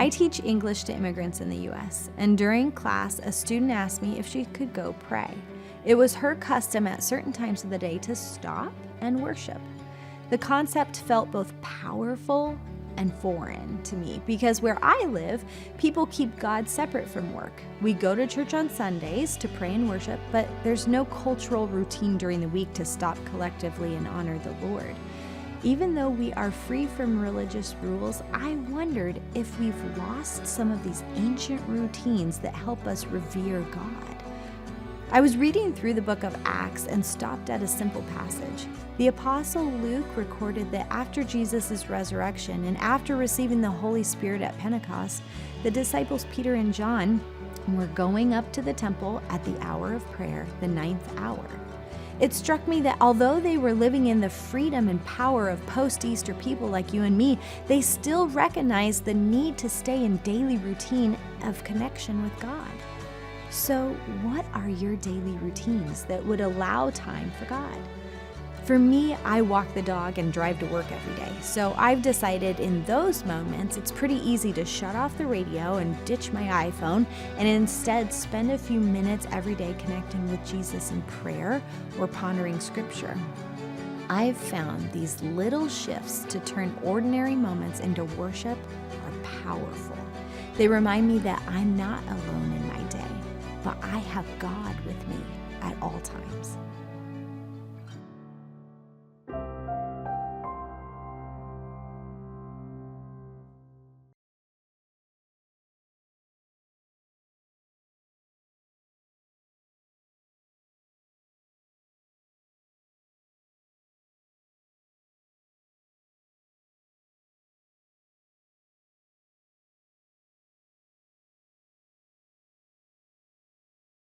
I teach English to immigrants in the U.S., and during class, a student asked me if she could go pray. It was her custom at certain times of the day to stop and worship. The concept felt both powerful and foreign to me because where I live, people keep God separate from work. We go to church on Sundays to pray and worship, but there's no cultural routine during the week to stop collectively and honor the Lord. Even though we are free from religious rules, I wondered if we've lost some of these ancient routines that help us revere God. I was reading through the book of Acts and stopped at a simple passage. The Apostle Luke recorded that after Jesus' resurrection and after receiving the Holy Spirit at Pentecost, the disciples Peter and John were going up to the temple at the hour of prayer, the 9th hour. It struck me that although they were living in the freedom and power of post-Easter people like you and me, they still recognized the need to stay in daily routine of connection with God. So, what are your daily routines that would allow time for God? For me, I walk the dog and drive to work every day. So I've decided in those moments, it's pretty easy to shut off the radio and ditch my iPhone and instead spend a few minutes every day connecting with Jesus in prayer or pondering scripture. I've found these little shifts to turn ordinary moments into worship are powerful. They remind me that I'm not alone in my day, but I have God with me at all times.